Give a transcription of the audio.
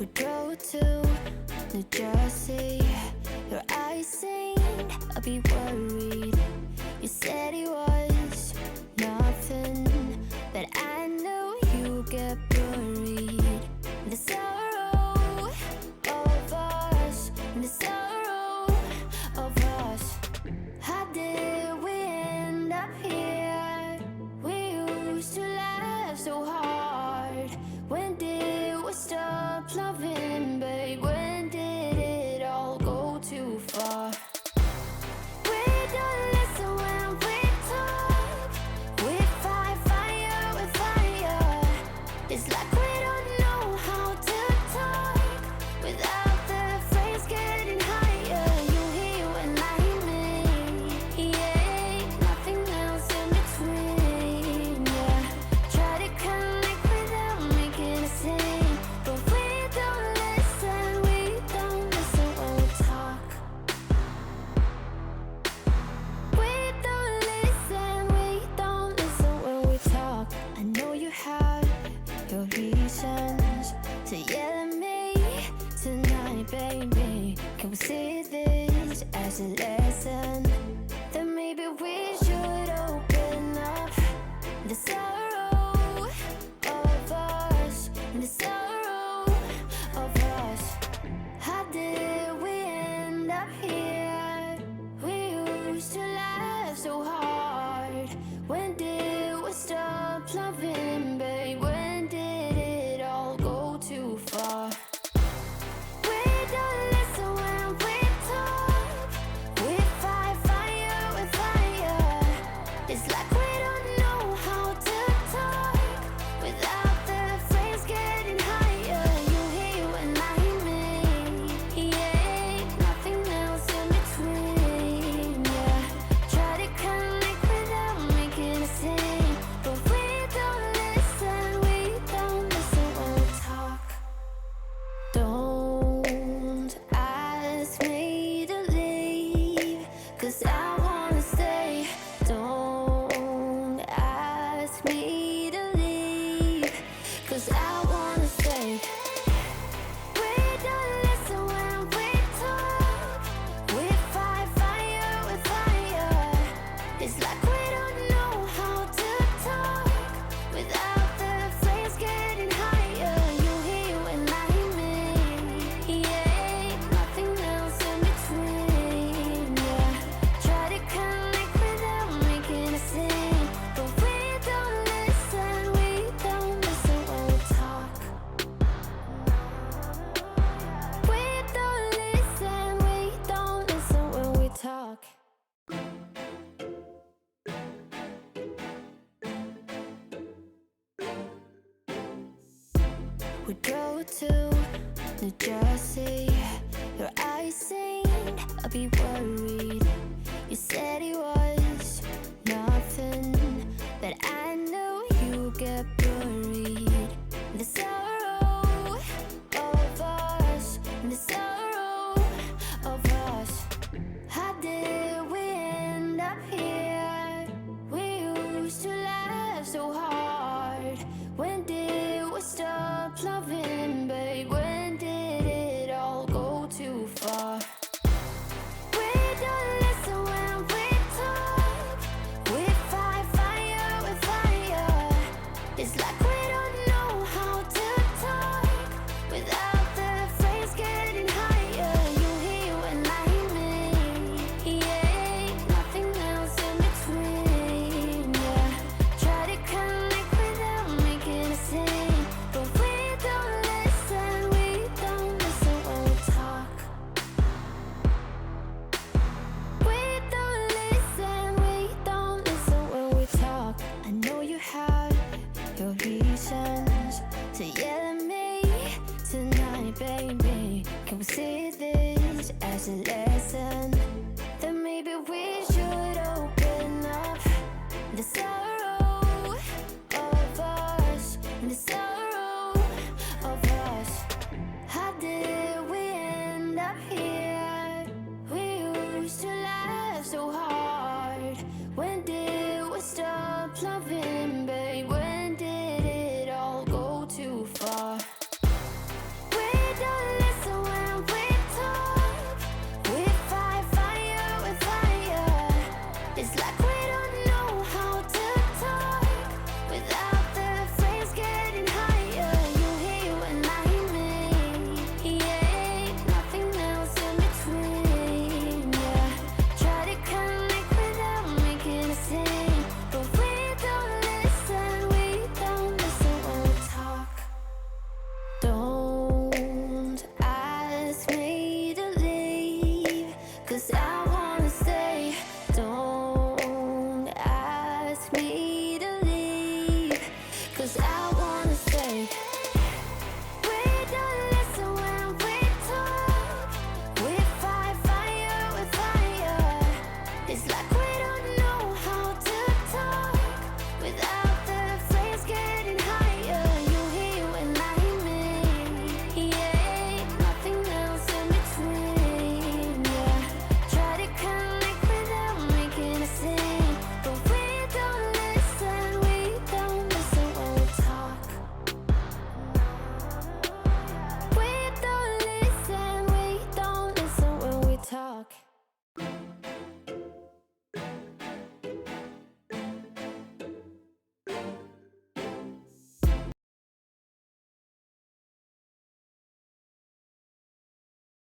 We drove to New Jersey. Your eyes seemed a bit worried. You said it was nothing, but I know you get worried. The sorrow of us, the sorrow of us. How did we end up here? We used to laugh so hard. When did we stop loving, babe? When did it all go too far? We don't listen when we talk. We fight fire with fire. It's like we don't know how to talk without the phrase getting higher. You hear when I hear me, yeah, nothing else in between, yeah. Try to connect without making a scene, but we don't listen when we talk. We don't listen when we talk. I know you have your reasons to yell at me tonight, baby. Can we see this as a lesson? Then maybe we should open up. The sorrow of us, the sorrow of us. How did we end up here? We used to laugh so hard. When did we stop loving, babe? When did it all go too far? We don't listen when we talk. We fight fire with fire. It's like we don't know how to talk without the phrase getting higher. You hear when I hear me, yeah, nothing else in between, yeah. Try to connect without making a scene, but we don't listen when we talk. Don't ask me to leave, 'cause I wanna stay. Don't ask me to leave, 'cause I wanna stay. We don't listen when we talk. We fight fire with fire. It's like we don't know how to talk without the phrase getting higher. You hear when I hear me, yeah, nothing else in between, yeah. Try to connect without making a scene, but we don't listen when we talk. We don't listen when we talk. We drove to New Jersey. Your eyes seemed a bit worried. You said it was nothing, but I know you get worried. The sorrow of us, the sorrow of us. How did we end up here? We used to laugh so hard. When did we stop loving, babe? When did it all go too far? We don't listen when we talk. We fight fire with fire. It's like we don't know how to talk without the phrase getting higher. You hear when I hear me, yeah, nothing else in between, yeah. Try to connect without making a scene, but we don't listen when we talk. We don't listen when we talk. I know you have your reasons to yell at me tonight, baby. Can we see this as a lesson? Then maybe we should open up. The sorrow of us, the sorrow of us. How did we end up here? We used to laugh so hard. When did we stop loving, babe? When did it all go too far? We 'Cause I